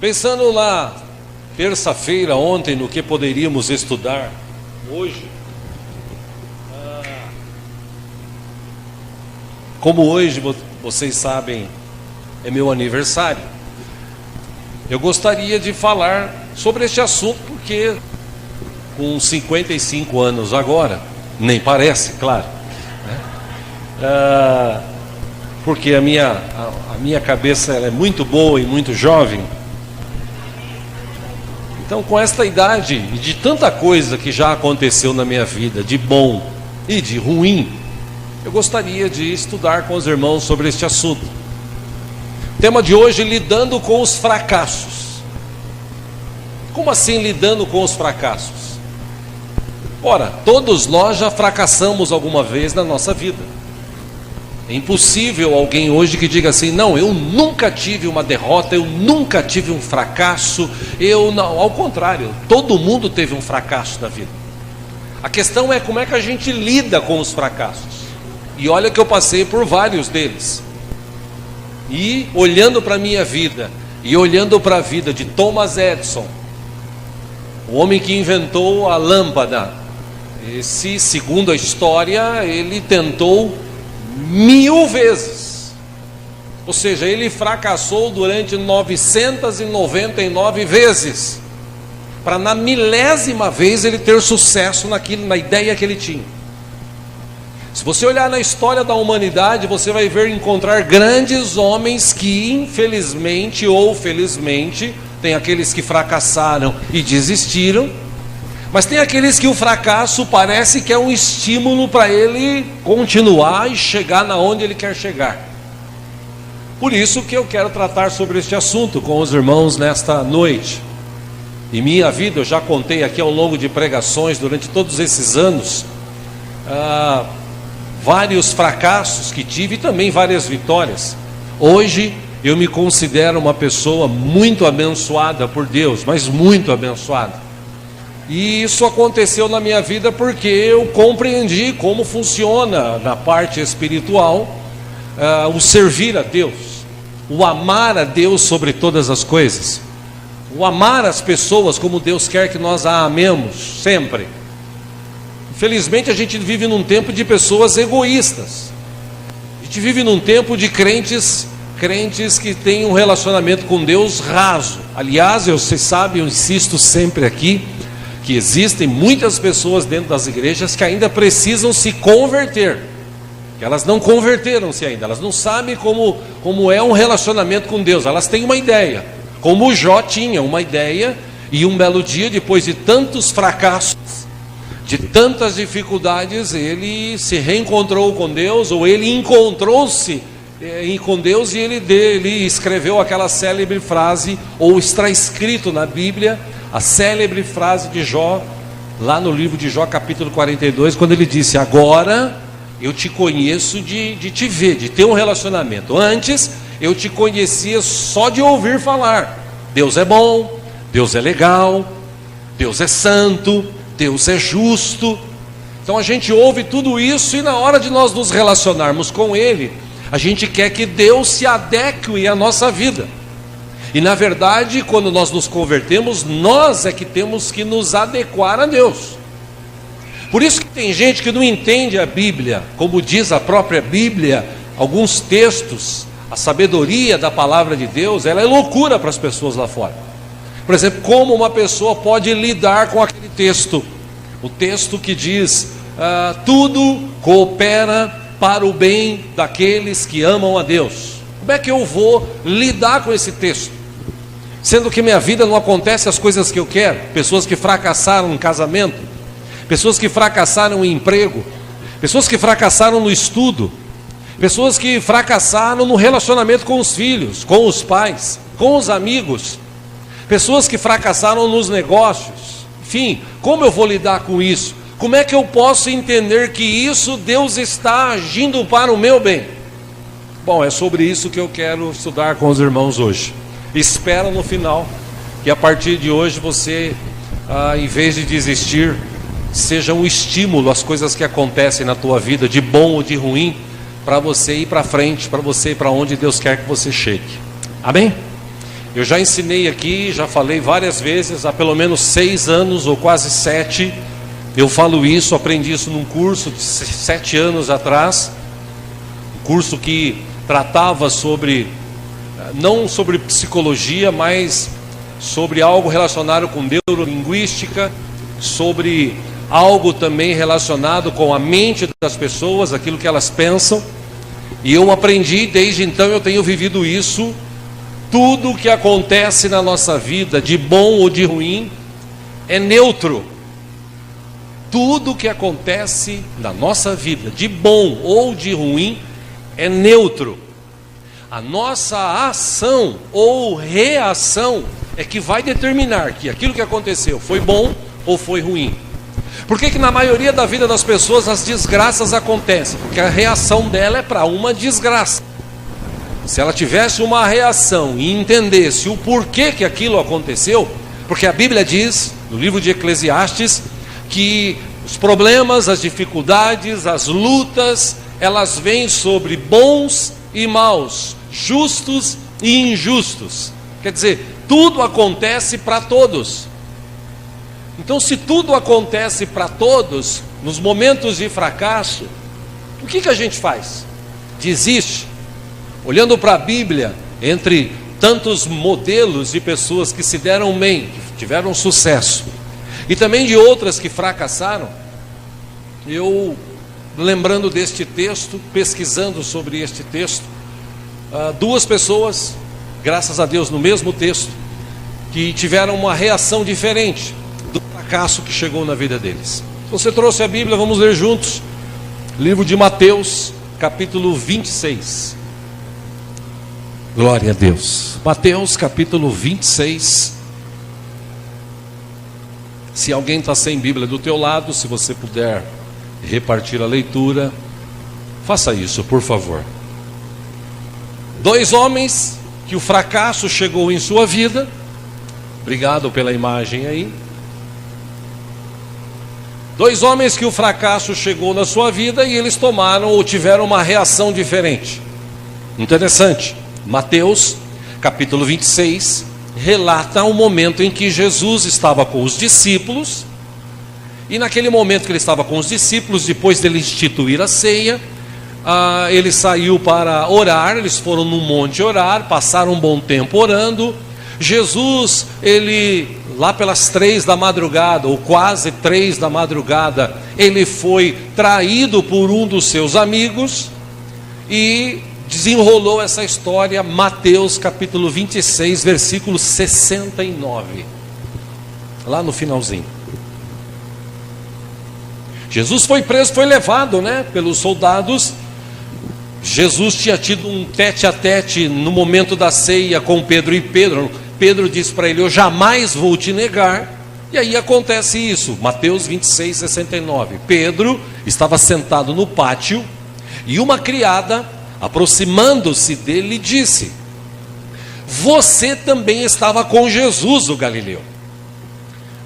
Pensando na terça-feira, ontem, no que poderíamos estudar hoje, como hoje, vocês sabem, é meu aniversário, eu gostaria de falar sobre este assunto, porque com 55 anos agora, nem parece, claro, né? Porque a minha cabeça ela é muito boa e muito jovem. Então, com esta idade e de tanta coisa que já aconteceu na minha vida, de bom e de ruim, eu gostaria de estudar com os irmãos sobre este assunto. O tema de hoje, lidando com os fracassos. Como assim lidando com os fracassos? Ora, todos nós já fracassamos alguma vez na nossa vida. É impossível alguém hoje que diga assim: não, eu nunca tive uma derrota, eu nunca tive um fracasso. Não, ao contrário, todo mundo teve um fracasso na vida. A questão é como é que a gente lida com os fracassos. E olha que eu passei por vários deles. E olhando para a minha vida, e olhando para a vida de Thomas Edison, o homem que inventou a lâmpada, esse, segundo a história, ele tentou 1000 vezes. Ou seja, ele fracassou durante 999 vezes, para na 1000ª vez ele ter sucesso na ideia que ele tinha. Se você olhar na história da humanidade, você vai encontrar grandes homens que, infelizmente ou felizmente, tem aqueles que fracassaram e desistiram, mas tem aqueles que o fracasso parece que é um estímulo para ele continuar e chegar na onde ele quer chegar. Por isso que eu quero tratar sobre este assunto com os irmãos nesta noite. Em minha vida, eu já contei aqui ao longo de pregações, durante todos esses anos, vários fracassos que tive e também várias vitórias. Hoje eu me considero uma pessoa muito abençoada por Deus, mas muito abençoada. E isso aconteceu na minha vida porque eu compreendi como funciona na parte espiritual o servir a Deus, o amar a Deus sobre todas as coisas, o amar as pessoas como Deus quer que nós a amemos sempre. Infelizmente a gente vive num tempo de pessoas egoístas. A gente vive num tempo de crentes que têm um relacionamento com Deus raso. Aliás, vocês sabem, eu insisto sempre aqui, que existem muitas pessoas dentro das igrejas que ainda precisam se converter, que elas não converteram-se ainda, elas não sabem como é um relacionamento com Deus. Elas têm uma ideia, como o Jó tinha uma ideia, e um belo dia, depois de tantos fracassos, de tantas dificuldades, ele se reencontrou com Deus, ou ele encontrou-se com Deus, e ele escreveu aquela célebre frase, ou está escrito na Bíblia, a célebre frase de Jó, lá no livro de Jó, capítulo 42, quando ele disse: agora eu te conheço de te ver, de ter um relacionamento. Antes eu te conhecia só de ouvir falar. Deus é bom, Deus é legal, Deus é santo, Deus é justo. Então a gente ouve tudo isso, e na hora de nós nos relacionarmos com Ele, a gente quer que Deus se adeque à nossa vida. E na verdade, quando nós nos convertemos, nós é que temos que nos adequar a Deus. Por isso que tem gente que não entende a Bíblia, como diz a própria Bíblia, alguns textos, a sabedoria da palavra de Deus, ela é loucura para as pessoas lá fora. Por exemplo, como uma pessoa pode lidar com aquele texto, o texto que diz: tudo coopera para o bem daqueles que amam a Deus. Como é que eu vou lidar com esse texto? Sendo que minha vida não acontece as coisas que eu quero. Pessoas que fracassaram no casamento, pessoas que fracassaram em emprego, pessoas que fracassaram no estudo, pessoas que fracassaram no relacionamento com os filhos, com os pais, com os amigos, pessoas que fracassaram nos negócios. Enfim, como eu vou lidar com isso? Como é que eu posso entender que isso Deus está agindo para o meu bem? Bom, é sobre isso que eu quero estudar com os irmãos hoje. Espero no final que a partir de hoje você, em vez de desistir, seja um estímulo às coisas que acontecem na tua vida, de bom ou de ruim, para você ir para frente, para você ir para onde Deus quer que você chegue. Amém? Eu já ensinei aqui, já falei várias vezes, há pelo menos 6 anos ou quase 7, eu falo isso, aprendi isso num curso de 7 anos atrás, um curso que tratava sobre, não sobre psicologia, mas sobre algo relacionado com neurolinguística, sobre algo também relacionado com a mente das pessoas, aquilo que elas pensam, e eu aprendi, desde então eu tenho vivido isso. Tudo o que acontece na nossa vida, de bom ou de ruim, é neutro. Tudo o que acontece na nossa vida, de bom ou de ruim, é neutro. A nossa ação ou reação é que vai determinar que aquilo que aconteceu foi bom ou foi ruim. Por que na maioria da vida das pessoas as desgraças acontecem? Porque a reação dela é para uma desgraça. Se ela tivesse uma reação e entendesse o porquê que aquilo aconteceu, porque a Bíblia diz, no livro de Eclesiastes, que os problemas, as dificuldades, as lutas, elas vêm sobre bons e maus, justos e injustos. Quer dizer, tudo acontece para todos. Então, se tudo acontece para todos, nos momentos de fracasso, o que a gente faz? Desiste? Olhando para a Bíblia, entre tantos modelos de pessoas que se deram bem, que tiveram sucesso, e também de outras que fracassaram, eu, lembrando deste texto, pesquisando sobre este texto, 2 pessoas, graças a Deus, no mesmo texto, que tiveram uma reação diferente do fracasso que chegou na vida deles. Se você trouxe a Bíblia, vamos ler juntos, livro de Mateus, capítulo 26. Glória a Deus. Mateus capítulo 26. Se alguém está sem Bíblia do teu lado, se você puder repartir a leitura, faça isso, por favor. 2 homens que o fracasso chegou em sua vida. Obrigado pela imagem aí. 2 homens que o fracasso chegou na sua vida e eles tomaram ou tiveram uma reação diferente. Interessante. Mateus, capítulo 26, relata o momento em que Jesus estava com os discípulos, e naquele momento que ele estava com os discípulos, depois dele instituir a ceia, ele saiu para orar, eles foram num monte orar, passaram um bom tempo orando. Jesus, ele, lá pelas 3 da madrugada, ou quase 3 da madrugada, ele foi traído por um dos seus amigos, e desenrolou essa história, Mateus capítulo 26, versículo 69, lá no finalzinho. Jesus foi preso, foi levado, pelos soldados. Jesus tinha tido um tete-a-tete no momento da ceia com Pedro, e Pedro disse para ele: eu jamais vou te negar. E aí acontece isso, Mateus 26, 69. Pedro estava sentado no pátio, e uma criada, aproximando-se dele, disse: você também estava com Jesus, o Galileu.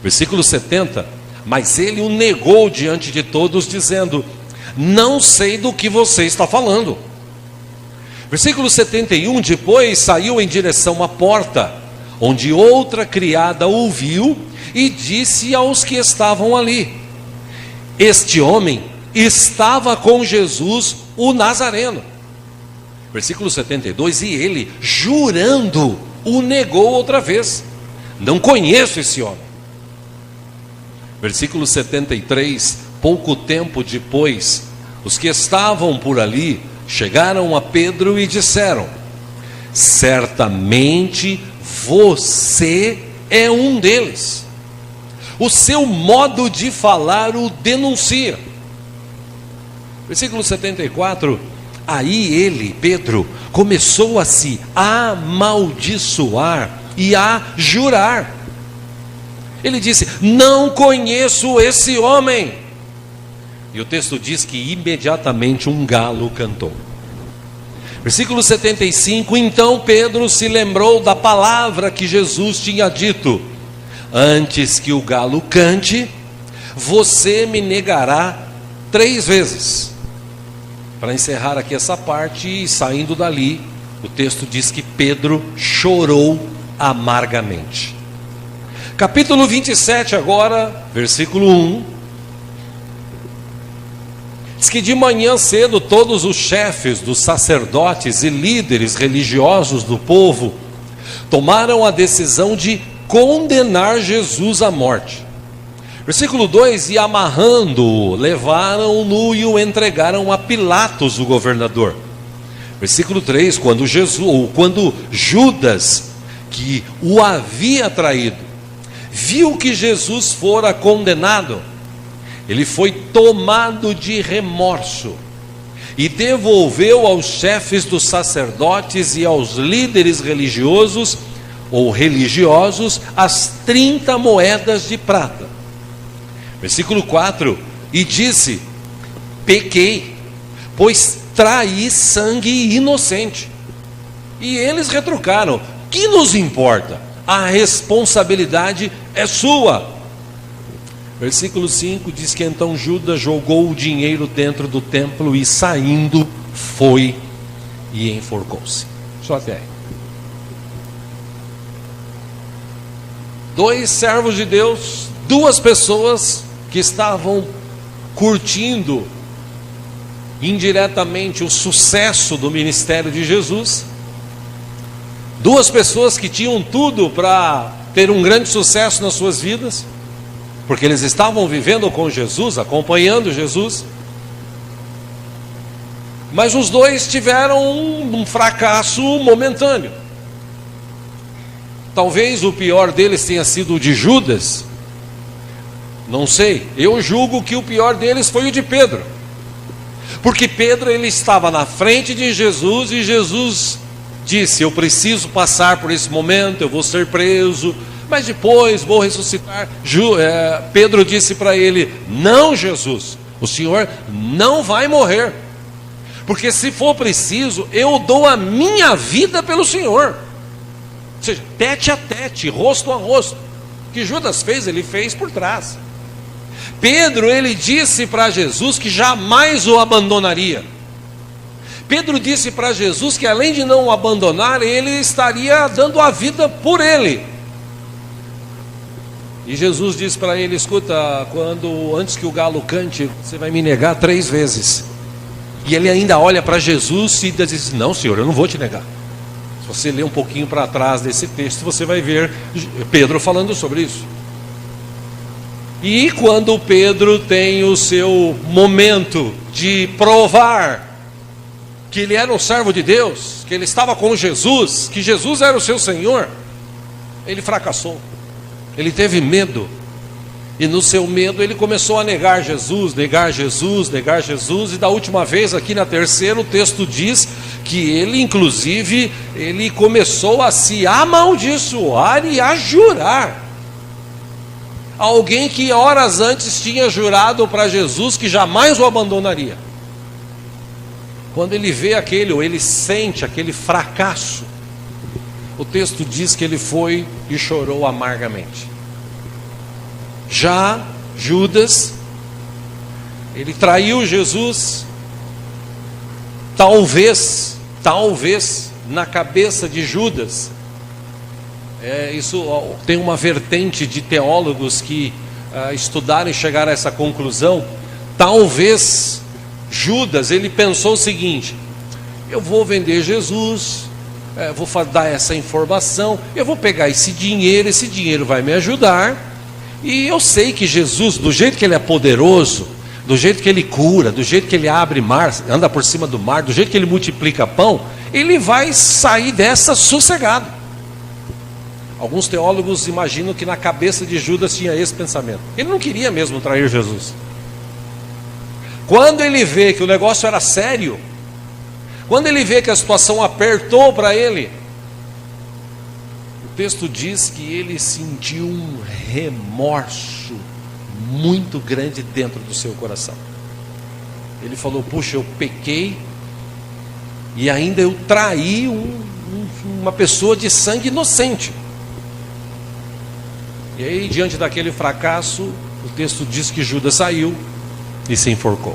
Versículo 70. Mas ele o negou diante de todos, dizendo: não sei do que você está falando. Versículo 71. Depois saiu em direção à porta, onde outra criada ouviu, e disse aos que estavam ali: este homem estava com Jesus, o Nazareno. Versículo 72, e ele, jurando, o negou outra vez: não conheço esse homem. Versículo 73, pouco tempo depois, os que estavam por ali chegaram a Pedro e disseram: certamente você é um deles, o seu modo de falar o denuncia. Versículo 74, aí ele, Pedro, começou a se amaldiçoar e a jurar. Ele disse: não conheço esse homem. E o texto diz que imediatamente um galo cantou. Versículo 75, então Pedro se lembrou da palavra que Jesus tinha dito: antes que o galo cante, você me negará 3 vezes. Para encerrar aqui essa parte, e saindo dali, o texto diz que Pedro chorou amargamente. Capítulo 27 agora, versículo 1. Diz que de manhã cedo todos os chefes dos sacerdotes e líderes religiosos do povo tomaram a decisão de condenar Jesus à morte. Versículo 2: e amarrando-o, levaram-no e o entregaram a Pilatos, o governador. Versículo 3: quando Judas, que o havia traído, viu que Jesus fora condenado, ele foi tomado de remorso e devolveu aos chefes dos sacerdotes e aos líderes religiosos ou religiosos as 30 moedas de prata. Versículo 4: e disse: pequei, pois traí sangue inocente. E eles retrucaram: que nos importa? A responsabilidade é sua. Versículo 5 diz que então Judas jogou o dinheiro dentro do templo e, saindo, foi e enforcou-se. Só até aí. 2 servos de Deus, 2 pessoas que estavam curtindo indiretamente o sucesso do ministério de Jesus. 2 pessoas que tinham tudo para ter um grande sucesso nas suas vidas, porque eles estavam vivendo com Jesus, acompanhando Jesus. Mas os 2 tiveram um fracasso momentâneo. Talvez o pior deles tenha sido o de Judas. Não sei. Eu julgo que o pior deles foi o de Pedro. Porque Pedro, ele estava na frente de Jesus e Jesus disse: eu preciso passar por esse momento, eu vou ser preso, mas depois vou ressuscitar. Pedro disse para ele: não, Jesus, o Senhor não vai morrer, porque se for preciso, eu dou a minha vida pelo Senhor. Ou seja, tete a tete, rosto a rosto. O que Judas fez, ele fez por trás. Pedro, ele disse para Jesus que jamais o abandonaria. Pedro disse para Jesus que além de não o abandonar, ele estaria dando a vida por ele. E Jesus disse para ele: escuta, antes que o galo cante, você vai me negar 3 vezes. E ele ainda olha para Jesus e diz: não, Senhor, eu não vou te negar. Se você ler um pouquinho para trás desse texto, você vai ver Pedro falando sobre isso. E quando Pedro tem o seu momento de provar que ele era um servo de Deus, que ele estava com Jesus, que Jesus era o seu Senhor, ele fracassou. Ele teve medo, e no seu medo ele começou a negar Jesus, negar Jesus, negar Jesus, e da última vez, aqui na terceira, o texto diz que ele, inclusive, ele começou a se amaldiçoar e a jurar. Alguém que horas antes tinha jurado para Jesus que jamais o abandonaria. Quando ele vê ou ele sente aquele fracasso, o texto diz que ele foi e chorou amargamente. Já Judas, ele traiu Jesus. Talvez, na cabeça de Judas, isso tem uma vertente de teólogos que estudaram e chegaram a essa conclusão. Talvez Judas, ele pensou o seguinte: eu vou vender Jesus, vou dar essa informação, eu vou pegar esse dinheiro vai me ajudar, e eu sei que Jesus, do jeito que ele é poderoso, do jeito que ele cura, do jeito que ele abre mar, anda por cima do mar, do jeito que ele multiplica pão, ele vai sair dessa sossegado. Alguns teólogos imaginam que na cabeça de Judas tinha esse pensamento. Ele não queria mesmo trair Jesus. Quando ele vê que o negócio era sério, quando ele vê que a situação apertou para ele, o texto diz que ele sentiu um remorso muito grande dentro do seu coração. Ele falou: puxa, eu pequei e ainda eu traí uma pessoa de sangue inocente. E aí, diante daquele fracasso, o texto diz que Judas saiu e se enforcou.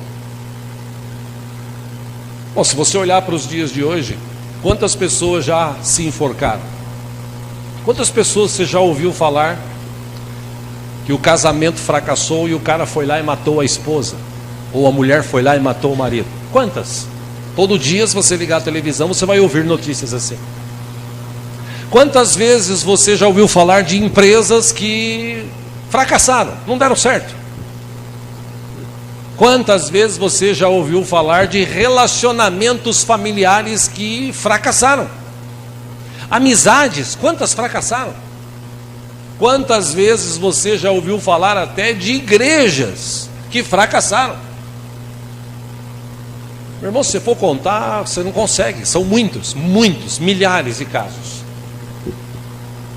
Bom, se você olhar para os dias de hoje, quantas pessoas já se enforcaram? Quantas pessoas você já ouviu falar que o casamento fracassou e o cara foi lá e matou a esposa? Ou a mulher foi lá e matou o marido? Quantas? Todo dia, se você ligar a televisão, você vai ouvir notícias assim. Quantas vezes você já ouviu falar de empresas que fracassaram, não deram certo? Quantas vezes você já ouviu falar de relacionamentos familiares que fracassaram? Amizades, quantas fracassaram? Quantas vezes você já ouviu falar até de igrejas que fracassaram? Meu irmão, se você for contar, você não consegue. São muitos, milhares de casos.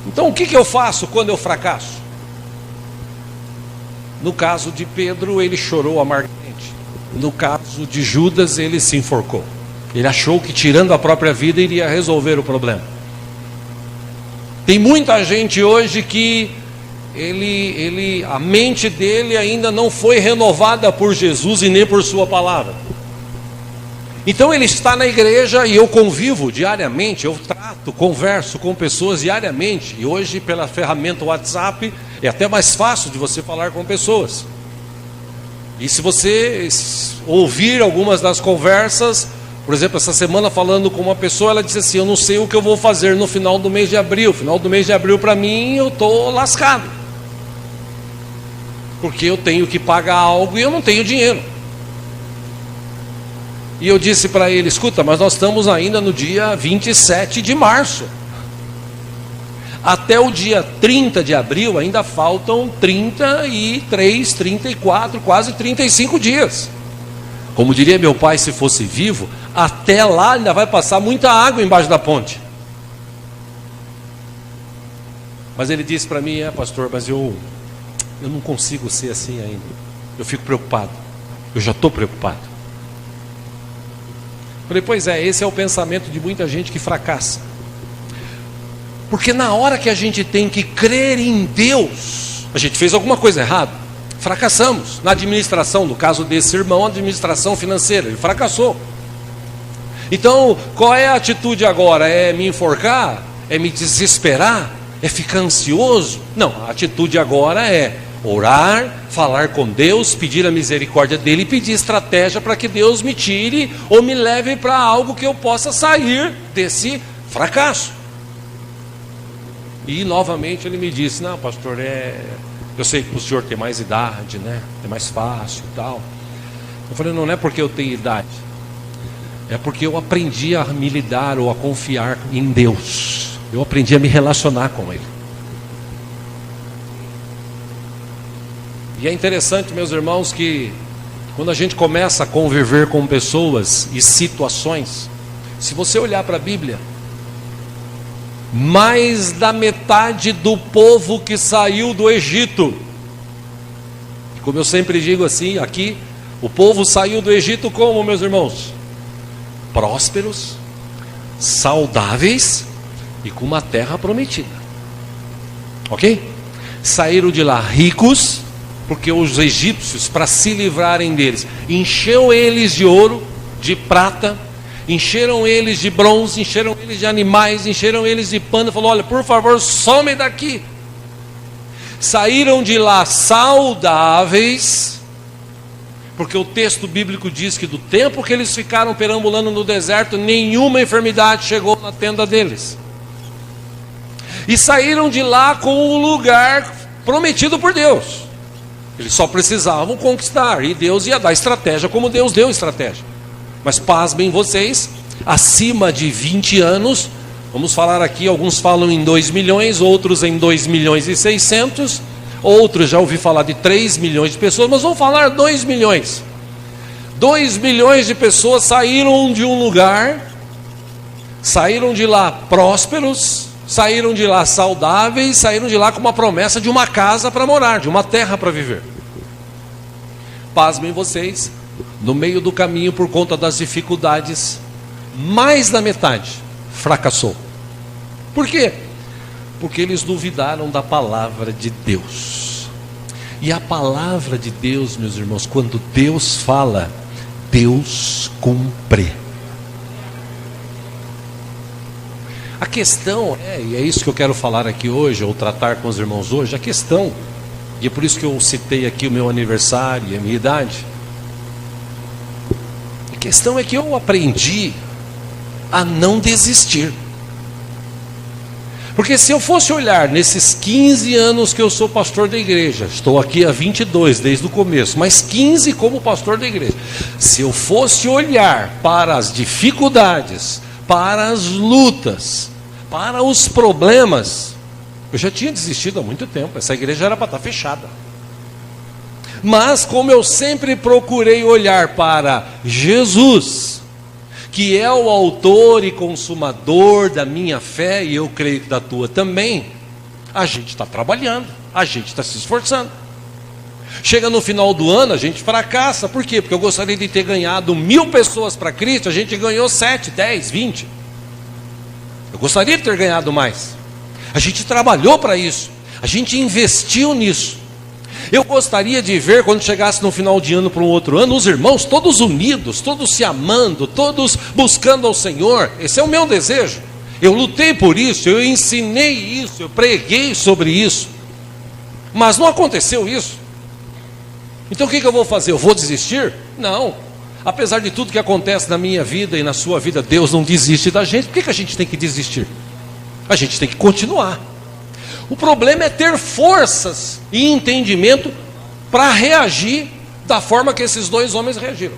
Então o que eu faço quando eu fracasso? No caso de Pedro, ele chorou amargamente. No caso de Judas, ele se enforcou. Ele achou que tirando a própria vida iria resolver o problema. Tem muita gente hoje que a mente dele ainda não foi renovada por Jesus e nem por sua palavra. Então ele está na igreja e eu convivo diariamente, eu trato, converso com pessoas diariamente. E hoje, pela ferramenta WhatsApp, é até mais fácil de você falar com pessoas. E se você ouvir algumas das conversas, por exemplo, essa semana falando com uma pessoa, ela disse assim: eu não sei o que eu vou fazer no final do mês de abril. Final do mês de abril para mim, eu estou lascado. Porque eu tenho que pagar algo e eu não tenho dinheiro. E eu disse para ele: escuta, mas nós estamos ainda no dia 27 de março. Até o dia 30 de abril ainda faltam 33, 34, quase 35 dias. Como diria meu pai se fosse vivo, até lá ainda vai passar muita água embaixo da ponte. Mas ele disse para mim: pastor, mas eu não consigo ser assim ainda. Eu fico preocupado. Eu já estou preocupado. Falei: pois é, esse é o pensamento de muita gente que fracassa. Porque na hora que a gente tem que crer em Deus, a gente fez alguma coisa errada, fracassamos. Na administração, no caso desse irmão, a administração financeira, ele fracassou. Então, qual é a atitude agora? É me enforcar? É me desesperar? É ficar ansioso? Não, a atitude agora é orar, falar com Deus, pedir a misericórdia dele e pedir estratégia para que Deus me tire ou me leve para algo que eu possa sair desse fracasso. E novamente ele me disse: não, pastor, eu sei que o senhor tem mais idade, né? É mais fácil e tal. Eu falei: não é porque eu tenho idade, é porque eu aprendi a me lidar ou a confiar em Deus. Eu aprendi a me relacionar com Ele. E é interessante, meus irmãos, que quando a gente começa a conviver com pessoas e situações, se você olhar para a Bíblia, mais da metade do povo que saiu do Egito, como eu sempre digo assim, aqui, o povo saiu do Egito como, meus irmãos? Prósperos, saudáveis e com uma terra prometida. Ok? Saíram de lá ricos, porque os egípcios, para se livrarem deles, encheu eles de ouro, de prata, encheram eles de bronze, encheram eles de animais, encheram eles de pano. Falou: olha, por favor, some daqui. Saíram de lá saudáveis, porque o texto bíblico diz que do tempo que eles ficaram perambulando no deserto, nenhuma enfermidade chegou na tenda deles. E saíram de lá com o lugar prometido por Deus. Eles só precisavam conquistar, e Deus ia dar estratégia, como Deus deu estratégia. Mas pasmem vocês, acima de 20 anos, vamos falar aqui, alguns falam em 2 milhões, outros em 2 milhões e 600, outros já ouvi falar de 3 milhões de pessoas, mas vamos falar 2 milhões. 2 milhões de pessoas saíram de um lugar, saíram de lá prósperos, saíram de lá saudáveis, saíram de lá com uma promessa de uma casa para morar, de uma terra para viver. Pasmem vocês, no meio do caminho, por conta das dificuldades, mais da metade fracassou. Por quê? Porque eles duvidaram da palavra de Deus. E a palavra de Deus, meus irmãos, quando Deus fala, Deus cumpre. A questão e é isso que eu quero falar aqui hoje, ou tratar com os irmãos hoje, a questão, e é por isso que eu citei aqui o meu aniversário e a minha idade. A questão é que eu aprendi a não desistir. Porque se eu fosse olhar nesses 15 anos que eu sou pastor da igreja, estou aqui há 22 desde o começo, mas 15 como pastor da igreja. Se eu fosse olhar para as dificuldades, para as lutas, para os problemas, eu já tinha desistido há muito tempo. Essa igreja era para estar fechada. Mas como eu sempre procurei olhar para Jesus, que é o autor e consumador da minha fé, e eu creio que da tua também, a gente está trabalhando, a gente está se esforçando. Chega no final do ano, a gente fracassa. Por quê? Porque eu gostaria de ter ganhado 1000 pessoas para Cristo, a gente ganhou 7, 10, 20. Eu gostaria de ter ganhado mais. A gente trabalhou para isso, a gente investiu nisso. Eu gostaria de ver, quando chegasse no final de ano para um outro ano, os irmãos todos unidos, todos se amando, todos buscando ao Senhor. Esse é o meu desejo. Eu lutei por isso, eu ensinei isso, eu preguei sobre isso. Mas não aconteceu isso. Então o que eu vou fazer? Eu vou desistir? Não. Apesar de tudo que acontece na minha vida e na sua vida, Deus não desiste da gente. Por que a gente tem que desistir? A gente tem que continuar. O problema é ter forças e entendimento para reagir da forma que esses dois homens reagiram.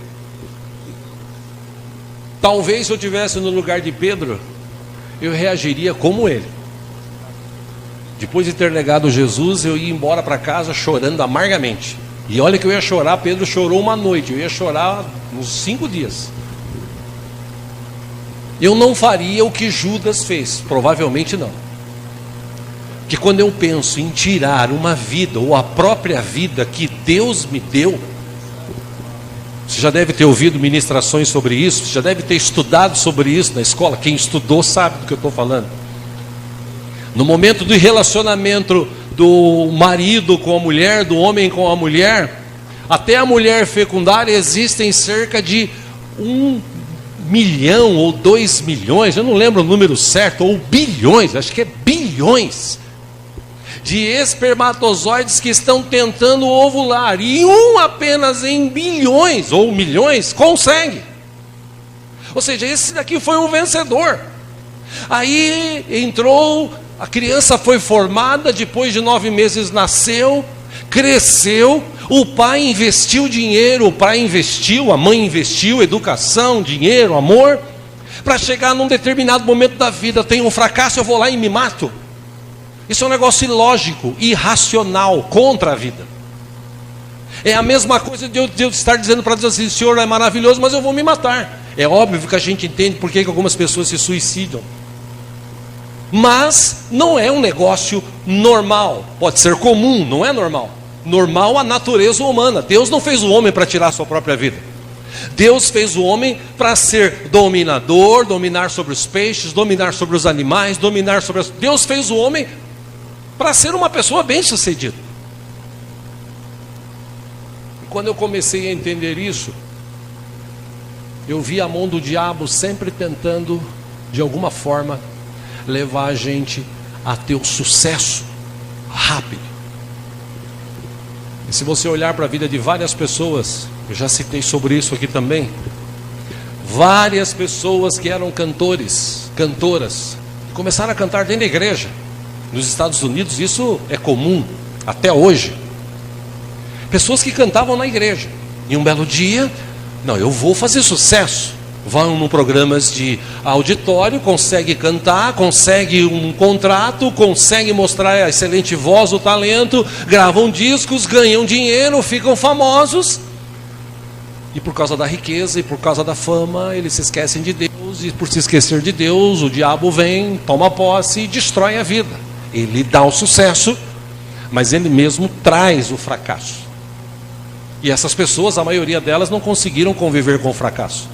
Talvez se eu estivesse no lugar de Pedro, eu reagiria como ele. Depois de ter negado Jesus, eu ia embora para casa chorando amargamente. E olha que eu ia chorar, Pedro chorou uma noite, eu ia chorar uns 5 dias. Eu não faria o que Judas fez, provavelmente não. Que quando eu penso em tirar uma vida, ou a própria vida que Deus me deu, você já deve ter ouvido ministrações sobre isso, você já deve ter estudado sobre isso na escola. Quem estudou sabe do que eu estou falando. No momento do relacionamento do marido com a mulher, do homem com a mulher, até a mulher fecundar, existem cerca de 1 milhão ou 2 milhões, eu não lembro o número certo, ou bilhões, acho que é bilhões, de espermatozoides que estão tentando ovular, e apenas em bilhões ou milhões consegue. Ou seja, esse daqui foi um vencedor. Aí entrou, a criança foi formada, depois de 9 meses nasceu, cresceu, o pai investiu dinheiro, o pai investiu, a mãe investiu, educação, dinheiro, amor, para chegar num determinado momento da vida, tem um fracasso, eu vou lá e me mato. Isso é um negócio ilógico, irracional, contra a vida. É a mesma coisa de eu estar dizendo para Deus assim: Senhor é maravilhoso, mas eu vou me matar. É óbvio que a gente entende por que algumas pessoas se suicidam. Mas não é um negócio normal. Pode ser comum, não é normal. Normal a natureza humana. Deus não fez o homem para tirar a sua própria vida. Deus fez o homem para ser dominador, dominar sobre os peixes, dominar sobre os animais, dominar sobre as... Deus fez o homem para ser uma pessoa bem-sucedida. E quando eu comecei a entender isso, eu vi a mão do diabo sempre tentando, de alguma forma, levar a gente a ter o sucesso rápido. E se você olhar para a vida de várias pessoas, eu já citei sobre isso aqui também, várias pessoas que eram cantores, cantoras, começaram a cantar dentro da igreja. Nos Estados Unidos isso é comum, até hoje. Pessoas que cantavam na igreja, e um belo dia, não, eu vou fazer sucesso. Vão em programas de auditório, consegue cantar, consegue um contrato, consegue mostrar a excelente voz, o talento, gravam discos, ganham dinheiro, ficam famosos. E por causa da riqueza e por causa da fama, eles se esquecem de Deus, e por se esquecer de Deus, o diabo vem, toma posse e destrói a vida. Ele dá o sucesso, mas ele mesmo traz o fracasso. E essas pessoas, a maioria delas, não conseguiram conviver com o fracasso.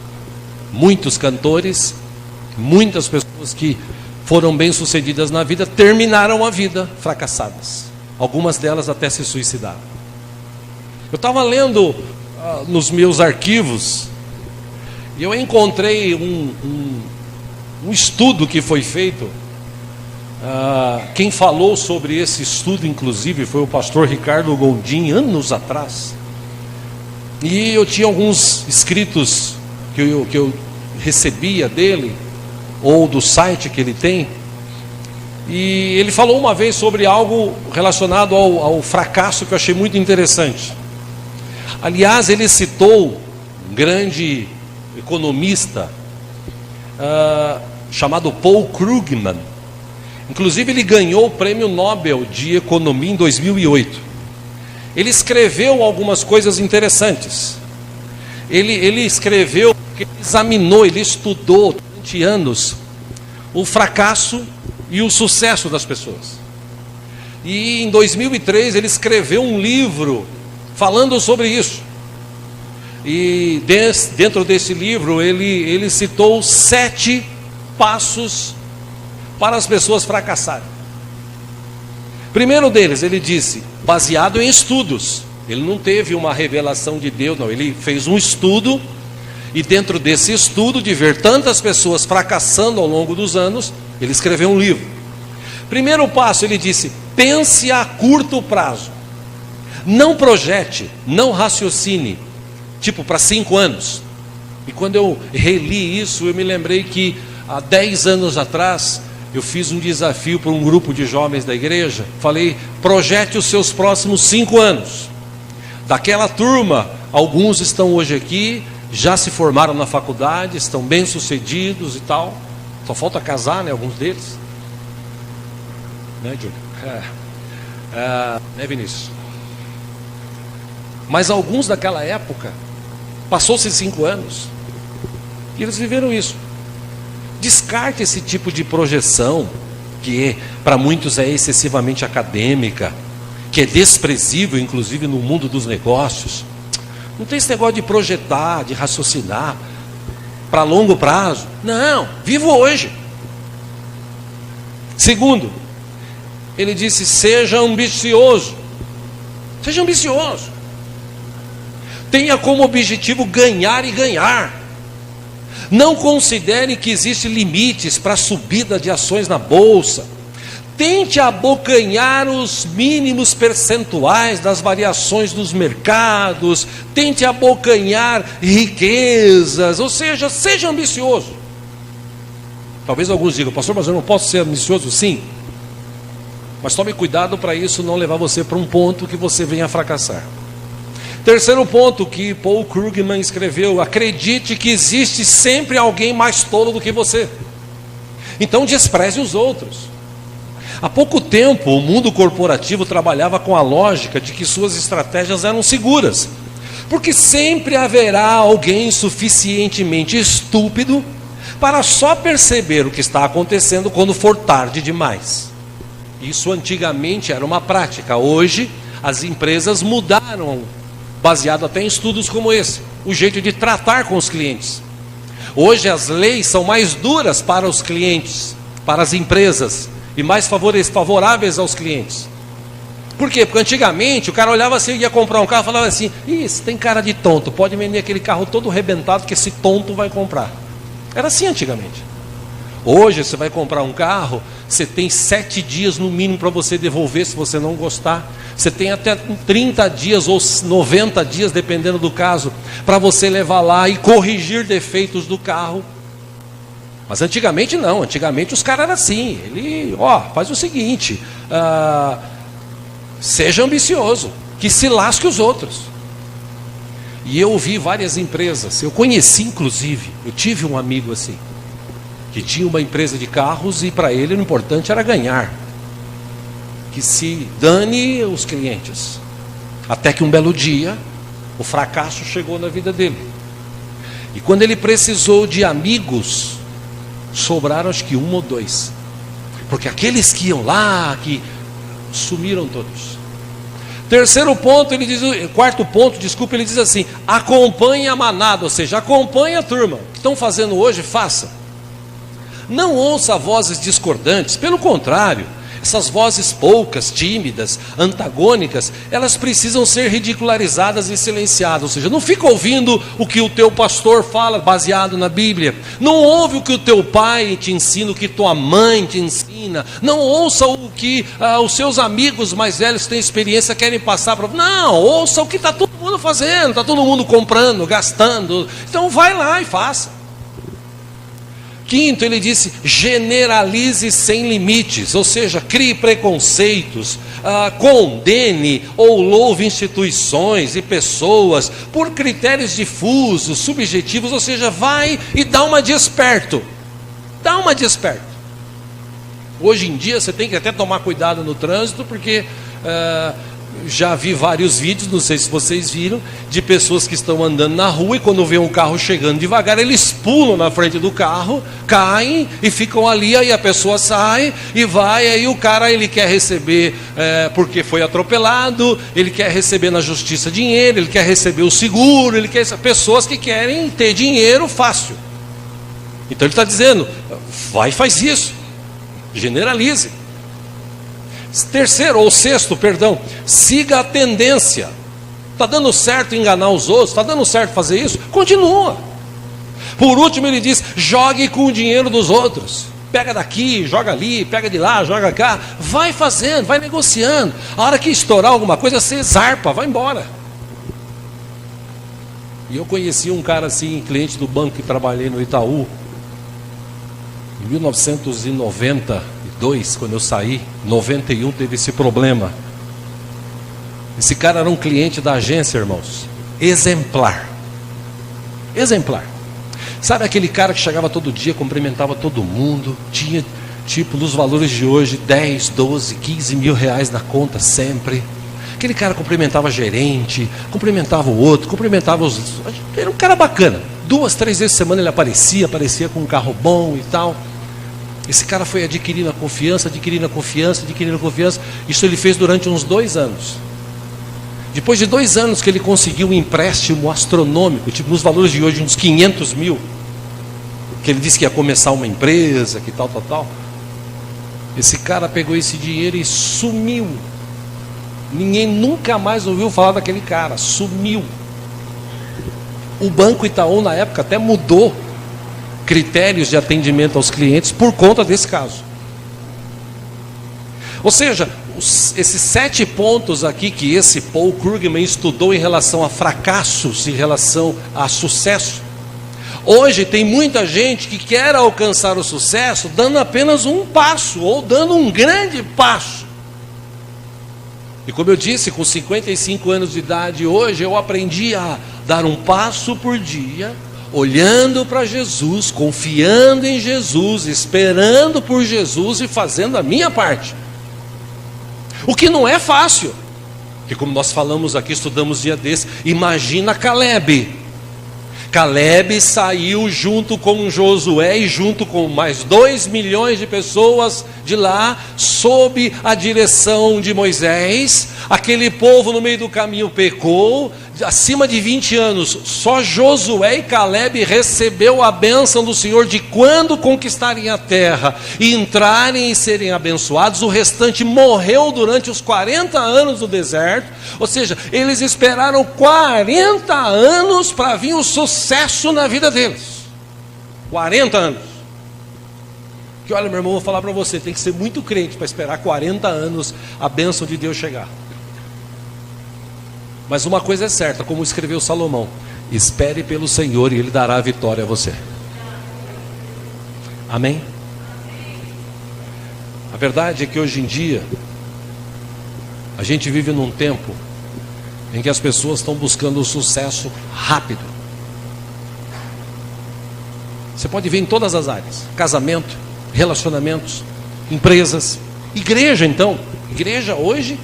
Muitos cantores, muitas pessoas que foram bem-sucedidas na vida, terminaram a vida fracassadas. Algumas delas até se suicidaram. Eu estava lendo nos meus arquivos, e eu encontrei um estudo que foi feito. Quem falou sobre esse estudo, inclusive, foi o pastor Ricardo Gondim, anos atrás. E eu tinha alguns escritos que eu recebia dele, ou do site que ele tem. E ele falou uma vez sobre algo relacionado ao fracasso que eu achei muito interessante. Aliás, ele citou um grande economista chamado Paul Krugman. Inclusive ele ganhou o prêmio Nobel de Economia em 2008. Ele escreveu algumas coisas interessantes. Ele escreveu, ele examinou, ele estudou durante anos o fracasso e o sucesso das pessoas. E em 2003 ele escreveu um livro falando sobre isso. E dentro desse livro ele citou 7 passos para as pessoas fracassarem. Primeiro deles, ele disse, baseado em estudos. Ele não teve uma revelação de Deus, não. Ele fez um estudo, e dentro desse estudo, de ver tantas pessoas fracassando ao longo dos anos, ele escreveu um livro. Primeiro passo, ele disse, pense a curto prazo. Não projete, não raciocine, tipo para 5 anos. E quando eu reli isso, eu me lembrei que há 10 anos atrás, eu fiz um desafio para um grupo de jovens da igreja. Falei, projete os seus próximos 5 anos. Daquela turma, alguns estão hoje aqui, já se formaram na faculdade, estão bem sucedidos e tal. Só falta casar, né, alguns deles. Né, Júlio? Né, Vinícius? Mas alguns daquela época, passou-se 5 anos, e eles viveram isso. Descarte esse tipo de projeção, que para muitos é excessivamente acadêmica, que é desprezível, inclusive no mundo dos negócios. Não tem esse negócio de projetar, de raciocinar para longo prazo. Não, vivo hoje. Segundo, ele disse, seja ambicioso. Seja ambicioso. Tenha como objetivo ganhar e ganhar. Não considere que existem limites para a subida de ações na bolsa. Tente abocanhar os mínimos percentuais das variações dos mercados. Tente abocanhar riquezas. Ou seja, seja ambicioso. Talvez alguns digam, pastor, mas eu não posso ser ambicioso? Sim. Mas tome cuidado para isso não levar você para um ponto que você venha a fracassar. Terceiro ponto que Paul Krugman escreveu, acredite que existe sempre alguém mais tolo do que você. Então despreze os outros. Há pouco tempo o mundo corporativo trabalhava com a lógica de que suas estratégias eram seguras. Porque sempre haverá alguém suficientemente estúpido para só perceber o que está acontecendo quando for tarde demais. Isso antigamente era uma prática. Hoje as empresas mudaram, baseado até em estudos como esse, o jeito de tratar com os clientes. Hoje as leis são mais duras para os clientes, para as empresas, e mais favoráveis aos clientes. Por quê? Porque antigamente o cara olhava assim, ia comprar um carro, falava assim, isso tem cara de tonto, pode vender aquele carro todo arrebentado que esse tonto vai comprar. Era assim antigamente. Hoje você vai comprar um carro, você tem 7 dias no mínimo para você devolver se você não gostar. Você tem até 30 dias ou 90 dias, dependendo do caso, para você levar lá e corrigir defeitos do carro. Mas antigamente não, antigamente os caras eram assim. Ele, faz o seguinte, seja ambicioso, que se lasque os outros. E eu vi várias empresas, eu conheci inclusive, eu tive um amigo assim, que tinha uma empresa de carros e para ele o importante era ganhar. Que se dane os clientes. Até que um belo dia, o fracasso chegou na vida dele. E quando ele precisou de amigos, sobraram acho que 1 ou 2. Porque aqueles que iam lá, que sumiram todos. Terceiro ponto, quarto ponto, ele diz assim, acompanhe a manada, ou seja, acompanhe a turma. O que estão fazendo hoje, faça. Não ouça vozes discordantes, pelo contrário, Essas vozes poucas, tímidas, antagônicas, elas precisam ser ridicularizadas e silenciadas. Ou seja, não fica ouvindo o que o teu pastor fala baseado na Bíblia. Não ouve o que o teu pai te ensina, o que tua mãe te ensina. Não ouça o que os seus amigos mais velhos que têm experiência querem passar para... Não, ouça o que está todo mundo fazendo, está todo mundo comprando, gastando. Então vai lá e faça. Quinto, ele disse, generalize sem limites, ou seja, crie preconceitos, condene ou louve instituições e pessoas por critérios difusos, subjetivos, ou seja, vai e dá uma de esperto. Dá uma de esperto. Hoje em dia você tem que até tomar cuidado no trânsito, porque já vi vários vídeos, não sei se vocês viram, de pessoas que estão andando na rua e quando vê um carro chegando devagar, eles pulam na frente do carro, caem e ficam ali, aí a pessoa sai e vai, aí o cara ele quer receber, porque foi atropelado, ele quer receber na justiça dinheiro, ele quer receber o seguro, ele quer pessoas que querem ter dinheiro fácil. Então ele está dizendo, vai e faz isso, generalize. Terceiro ou sexto, perdão, siga a tendência. Está dando certo enganar os outros? Está dando certo fazer isso? Continua. Por último ele diz, jogue com o dinheiro dos outros. Pega daqui, joga ali, pega de lá, joga cá. Vai fazendo, vai negociando. A hora que estourar alguma coisa, você zarpa, vai embora. E eu conheci um cara assim, cliente do banco que trabalhei no Itaú, em 1992, quando eu saí, 91 teve esse problema. Esse cara era um cliente da agência, irmãos, exemplar. Exemplar. Sabe aquele cara que chegava todo dia, cumprimentava todo mundo, tinha, tipo, nos valores de hoje, 10, 12, 15 mil reais na conta sempre. Aquele cara cumprimentava gerente, cumprimentava o outro, cumprimentava os... Era um cara bacana. 2, 3 vezes por semana ele aparecia com um carro bom e tal. Esse cara foi adquirindo a confiança, adquirindo a confiança. Isso ele fez durante uns 2 anos. Depois de 2 anos que ele conseguiu um empréstimo astronômico, tipo nos valores de hoje, uns 500 mil, que ele disse que ia começar uma empresa, que tal. Esse cara pegou esse dinheiro e sumiu. Ninguém nunca mais ouviu falar daquele cara, sumiu. O Banco Itaú na época até mudou critérios de atendimento aos clientes por conta desse caso. Ou seja, esses 7 pontos aqui que esse Paul Krugman estudou em relação a fracassos, em relação a sucesso. Hoje tem muita gente que quer alcançar o sucesso dando apenas um passo, ou dando um grande passo. E como eu disse, com 55 anos de idade hoje, eu aprendi a dar um passo por dia, olhando para Jesus, confiando em Jesus, esperando por Jesus e fazendo a minha parte. O que não é fácil, porque como nós falamos aqui, estudamos dia desse, imagina Caleb. Caleb saiu junto com Josué e junto com mais 2 milhões de pessoas de lá, sob a direção de Moisés. Aquele povo no meio do caminho pecou, acima de 20 anos, só Josué e Caleb recebeu a bênção do Senhor de quando conquistarem a terra e entrarem e serem abençoados. O restante morreu durante os 40 anos do deserto, ou seja, eles esperaram 40 anos para vir o sucesso na vida deles. 40 anos. Que olha, meu irmão, vou falar para você, tem que ser muito crente para esperar 40 anos a bênção de Deus chegar. Mas uma coisa é certa, como escreveu Salomão: espere pelo Senhor e Ele dará a vitória a você. Amém? A verdade é que hoje em dia a gente vive num tempo em que as pessoas estão buscando o sucesso rápido. Você pode ver em todas as áreas: casamento, relacionamentos, empresas, igreja. Então, igreja hoje,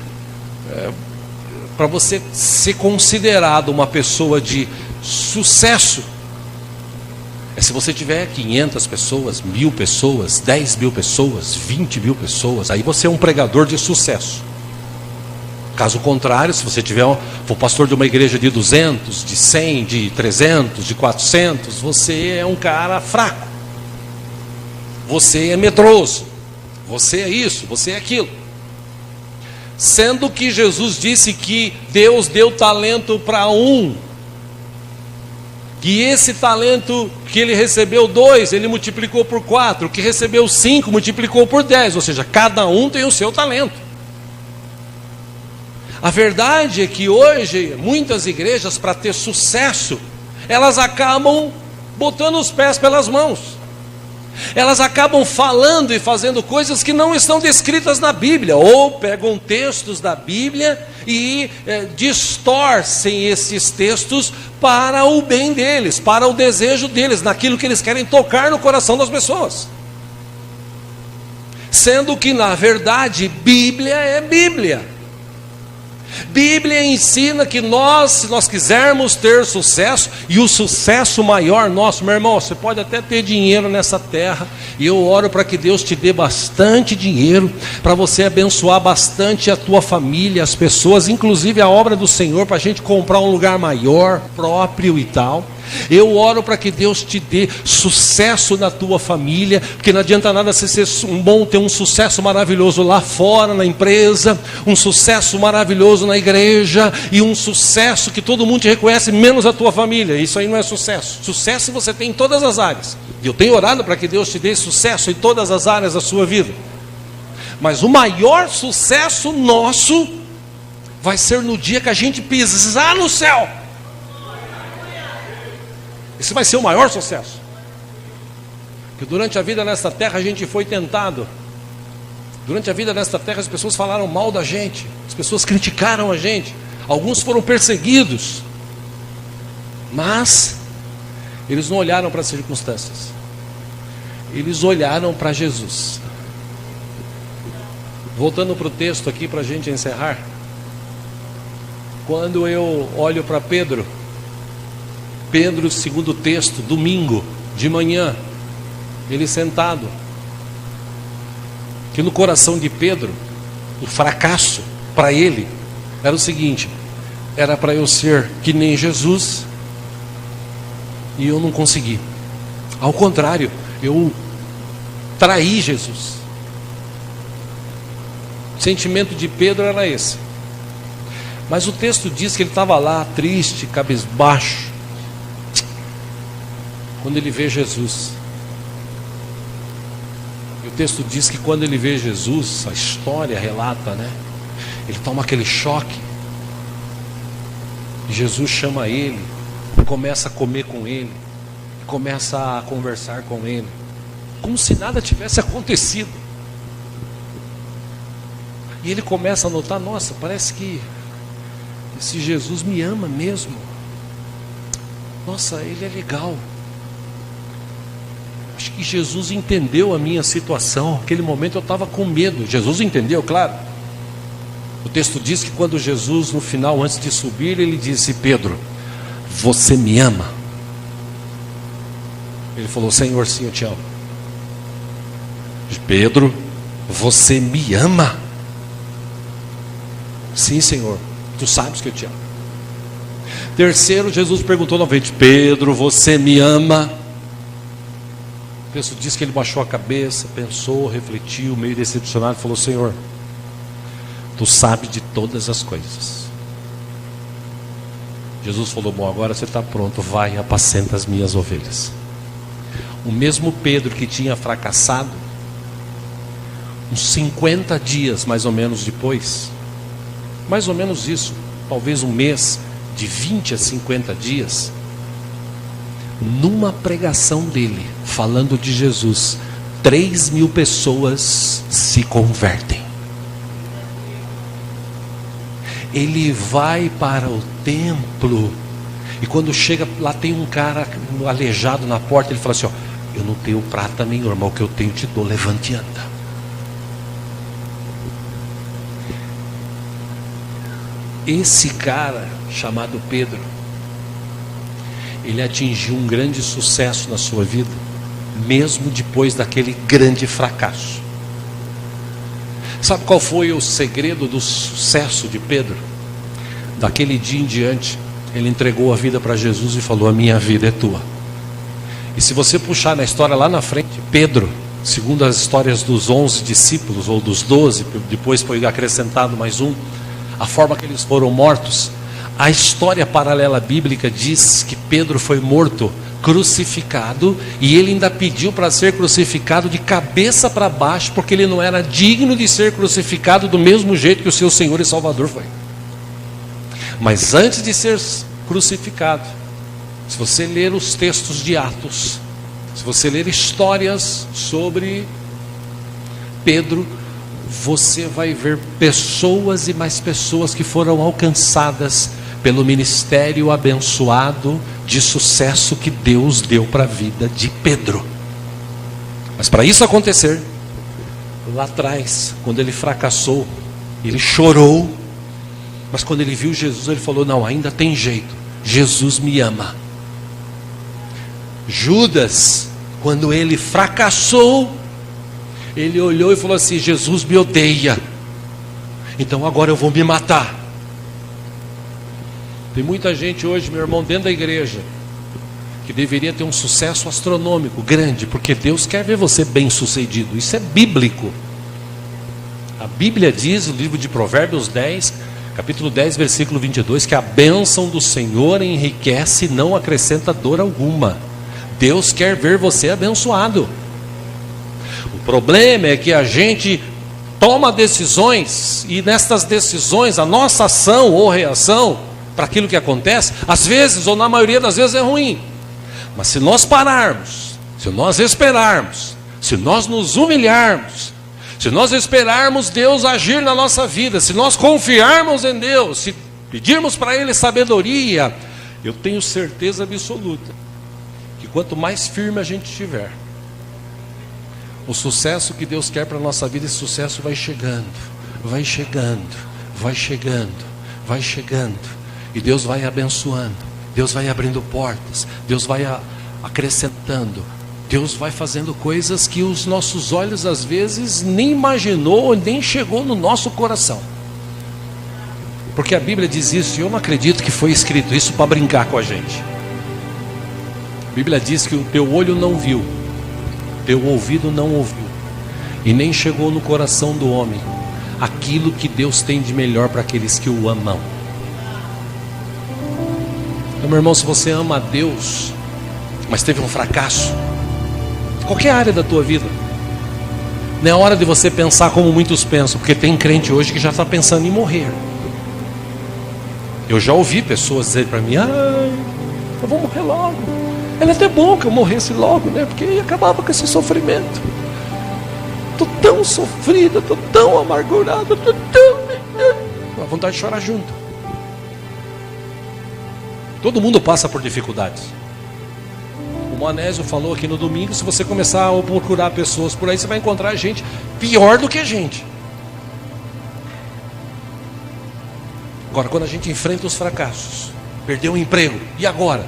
para você ser considerado uma pessoa de sucesso, se você tiver 500 pessoas, 1000 pessoas, 10 mil pessoas, 20 mil pessoas, aí você é um pregador de sucesso. Caso contrário, se você for pastor de uma igreja de 200, de 100, de 300, de 400, você é um cara fraco. Você é medroso. você é isso, você é aquilo. Sendo que Jesus disse que Deus deu talento para um, que esse talento que ele recebeu 2, ele multiplicou por 4, que recebeu 5, multiplicou por 10, ou seja, cada um tem o seu talento. A verdade é que hoje, muitas igrejas, para ter sucesso, elas acabam botando os pés pelas mãos. Elas acabam falando e fazendo coisas que não estão descritas na Bíblia, ou pegam textos da Bíblia e distorcem esses textos para o bem deles, para o desejo deles, naquilo que eles querem tocar no coração das pessoas. Sendo que, na verdade, Bíblia é Bíblia. Bíblia ensina que nós, se nós quisermos ter sucesso, e o sucesso maior nosso, meu irmão, você pode até ter dinheiro nessa terra, e eu oro para que Deus te dê bastante dinheiro, para você abençoar bastante a tua família, as pessoas, inclusive a obra do Senhor, para a gente comprar um lugar maior, próprio e tal. Eu oro para que Deus te dê sucesso na tua família, porque não adianta nada você ser ter um sucesso maravilhoso lá fora na empresa, um sucesso maravilhoso na igreja, e um sucesso que todo mundo te reconhece, menos a tua família. Isso aí não é sucesso. Sucesso você tem em todas as áreas, e eu tenho orado para que Deus te dê sucesso em todas as áreas da sua vida. Mas o maior sucesso nosso vai ser no dia que a gente pisar no céu. Esse vai ser o maior sucesso. Porque durante a vida nesta terra a gente foi tentado. Durante a vida nesta terra as pessoas falaram mal da gente, as pessoas criticaram a gente, alguns foram perseguidos, mas eles não olharam para as circunstâncias, eles olharam para Jesus. Voltando para o texto aqui para a gente encerrar, quando eu olho para Pedro, segundo texto, domingo de manhã, ele sentado, que no coração de Pedro, o fracasso para ele era o seguinte: era para eu ser que nem Jesus, e eu não consegui. Ao contrário, eu traí Jesus. O sentimento de Pedro era esse. Mas o texto diz que ele estava lá, triste, cabisbaixo, quando ele vê Jesus. E o texto diz que quando ele vê Jesus, a história relata, né? Ele toma aquele choque. E Jesus chama ele, começa a comer com ele, começa a conversar com ele, como se nada tivesse acontecido. E ele começa a notar: nossa, parece que esse Jesus me ama mesmo. Nossa, ele é legal. Acho que Jesus entendeu a minha situação. Naquele momento eu estava com medo. Jesus entendeu, claro. O texto diz que quando Jesus, no final, antes de subir, ele disse: Pedro, você me ama? Ele falou: Senhor, sim, eu te amo. Pedro, você me ama? Sim, Senhor, tu sabes que eu te amo. Terceiro, Jesus perguntou novamente: Pedro, você me ama? O texto diz que ele baixou a cabeça, pensou, refletiu, meio decepcionado, e falou: Senhor, tu sabes de todas as coisas. Jesus falou: bom, agora você está pronto, vai e apacenta as minhas ovelhas. O mesmo Pedro que tinha fracassado, uns 50 dias mais ou menos depois, mais ou menos isso, talvez um mês, de 20 a 50 dias, numa pregação dele, falando de Jesus, 3.000 pessoas se convertem. Ele vai para o templo, e quando chega lá tem um cara aleijado na porta. Ele fala assim: ó, eu não tenho prata nem ouro, mas o que eu tenho te dou, levante e anda. Esse cara chamado Pedro, ele atingiu um grande sucesso na sua vida, mesmo depois daquele grande fracasso. Sabe qual foi o segredo do sucesso de Pedro? Daquele dia em diante, ele entregou a vida para Jesus e falou: a minha vida é tua. E se você puxar na história lá na frente, Pedro segundo as histórias dos 11 discípulos, ou dos 12, depois foi acrescentado mais um, a forma que eles foram mortos, a história paralela bíblica diz que Pedro foi morto, crucificado, e ele ainda pediu para ser crucificado de cabeça para baixo, porque ele não era digno de ser crucificado do mesmo jeito que o seu Senhor e Salvador foi. Mas antes de ser crucificado, se você ler os textos de Atos, se você ler histórias sobre Pedro, você vai ver pessoas e mais pessoas que foram alcançadas pelo ministério abençoado de sucesso que Deus deu para a vida de Pedro. Mas para isso acontecer, lá atrás, quando ele fracassou, ele chorou, mas quando ele viu Jesus, ele falou: não, ainda tem jeito, Jesus me ama. Judas, quando ele fracassou, ele olhou e falou assim: Jesus me odeia, então agora eu vou me matar. Tem muita gente hoje, meu irmão, dentro da igreja, que deveria ter um sucesso astronômico, grande, porque Deus quer ver você bem sucedido. Isso é bíblico. A Bíblia diz, no livro de Provérbios 10, capítulo 10, versículo 22, que a bênção do Senhor enriquece e não acrescenta dor alguma. Deus quer ver você abençoado. O problema é que a gente toma decisões, e nestas decisões, a nossa ação ou reação para aquilo que acontece, às vezes, ou na maioria das vezes, é ruim. Mas se nós pararmos, se nós esperarmos, se nós nos humilharmos, se nós esperarmos Deus agir na nossa vida, se nós confiarmos em Deus, se pedirmos para Ele sabedoria, eu tenho certeza absoluta que quanto mais firme a gente estiver, o sucesso que Deus quer para a nossa vida, esse sucesso vai chegando, vai chegando, vai chegando, vai chegando. E Deus vai abençoando, Deus vai abrindo portas, Deus vai acrescentando, Deus vai fazendo coisas que os nossos olhos às vezes nem imaginou, nem chegou no nosso coração. Porque a Bíblia diz isso, e eu não acredito que foi escrito isso para brincar com a gente. A Bíblia diz que o teu olho não viu, teu ouvido não ouviu, e nem chegou no coração do homem aquilo que Deus tem de melhor para aqueles que o amam. Então, meu irmão, se você ama a Deus, mas teve um fracasso, qualquer área da tua vida, não é hora de você pensar como muitos pensam, porque tem crente hoje que já está pensando em morrer. Eu já ouvi pessoas dizerem para mim: eu vou morrer logo. Era até bom que eu morresse logo, né? Porque aí acabava com esse sofrimento. Estou tão sofrido, estou tão amargurado, estou tão... Dá vontade de chorar junto. Todo mundo passa por dificuldades. O Monésio falou aqui no domingo: se você começar a procurar pessoas por aí, você vai encontrar gente pior do que a gente. Agora, quando a gente enfrenta os fracassos, perdeu o emprego, e agora?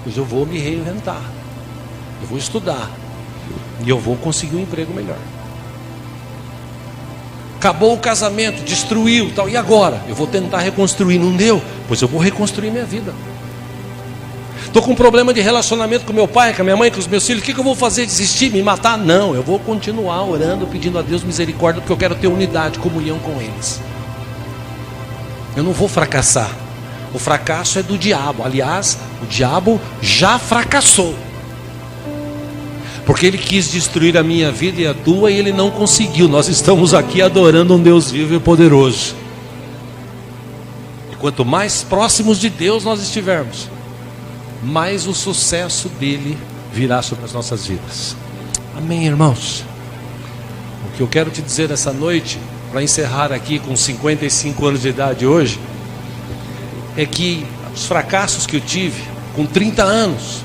Pois eu vou me reinventar, eu vou estudar, e eu vou conseguir um emprego melhor. Acabou o casamento, destruiu, tal, e agora? Eu vou tentar reconstruir, não deu? Pois eu vou reconstruir minha vida. Estou com um problema de relacionamento com meu pai, com a minha mãe, com os meus filhos. O que eu vou fazer? Desistir? Me matar? Não, eu vou continuar orando, pedindo a Deus misericórdia, porque eu quero ter unidade, comunhão com eles. Eu não vou fracassar. O fracasso é do diabo. Aliás, o diabo já fracassou, porque ele quis destruir a minha vida e a tua, e ele não conseguiu. Nós estamos aqui adorando um Deus vivo e poderoso. E quanto mais próximos de Deus nós estivermos, mais o sucesso dele virá sobre as nossas vidas. Amém, irmãos? O que eu quero te dizer essa noite, para encerrar aqui com 55 anos de idade hoje, é que os fracassos que eu tive com 30 anos,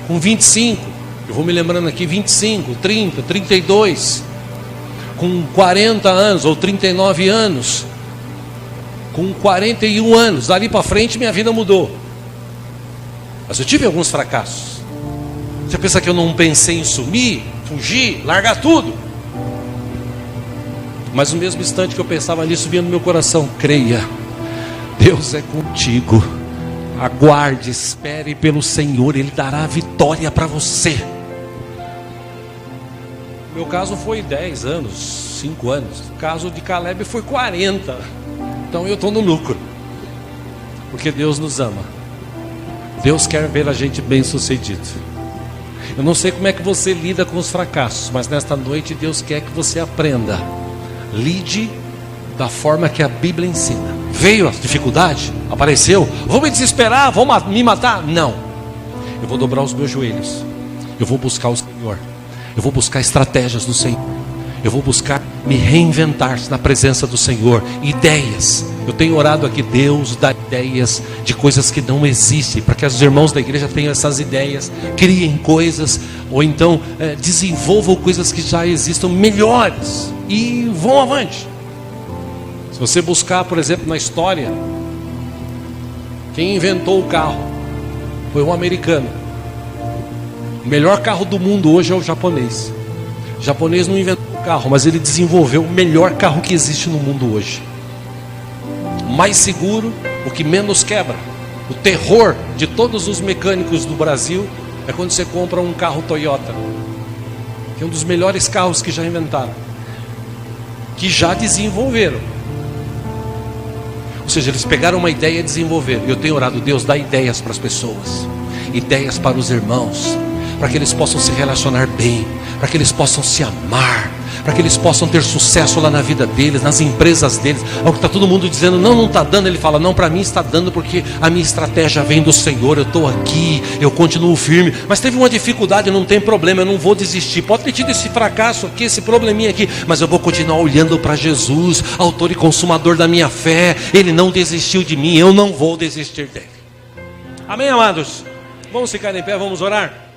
com 25, eu vou me lembrando aqui, 25, 30, 32, com 40 anos ou 39 anos, com 41 anos, dali para frente minha vida mudou. Mas eu tive alguns fracassos. Você pensa que eu não pensei em sumir, fugir, largar tudo? Mas no mesmo instante que eu pensava nisso, vinha no meu coração: creia, Deus é contigo, aguarde, espere pelo Senhor, Ele dará a vitória para você. Meu caso foi 10 anos, 5 anos. O caso de Caleb foi 40. Então eu estou no lucro. Porque Deus nos ama. Deus quer ver a gente bem sucedido. Eu não sei como é que você lida com os fracassos, mas nesta noite Deus quer que você aprenda. Lide da forma que a Bíblia ensina. Veio a dificuldade, apareceu, vou me desesperar, vou me matar? Não. Eu vou dobrar os meus joelhos. Eu vou buscar o Senhor. Eu vou buscar estratégias do Senhor. Eu vou buscar me reinventar na presença do Senhor. Ideias. Eu tenho orado aqui, Deus dá ideias de coisas que não existem, para que os irmãos da igreja tenham essas ideias, criem coisas, ou então desenvolvam coisas que já existam melhores e vão avante. Se você buscar, por exemplo, na história, quem inventou o carro foi um americano. O melhor carro do mundo hoje é o japonês. O japonês não inventou o carro, mas ele desenvolveu o melhor carro que existe no mundo hoje. O mais seguro, o que menos quebra. O terror de todos os mecânicos do Brasil é quando você compra um carro Toyota, que é um dos melhores carros que já inventaram, que já desenvolveram. Ou seja, eles pegaram uma ideia e desenvolveram. Eu tenho orado, Deus, dá ideias para as pessoas, ideias para os irmãos, para que eles possam se relacionar bem, para que eles possam se amar, para que eles possam ter sucesso lá na vida deles, nas empresas deles. Ao que está todo mundo dizendo, não está dando, ele fala, não, para mim está dando, porque a minha estratégia vem do Senhor, eu estou aqui, eu continuo firme, mas teve uma dificuldade, não tem problema, eu não vou desistir, pode ter tido esse fracasso aqui, esse probleminha aqui, mas eu vou continuar olhando para Jesus, autor e consumador da minha fé. Ele não desistiu de mim, eu não vou desistir dele. Amém, amados? Vamos ficar em pé, vamos orar?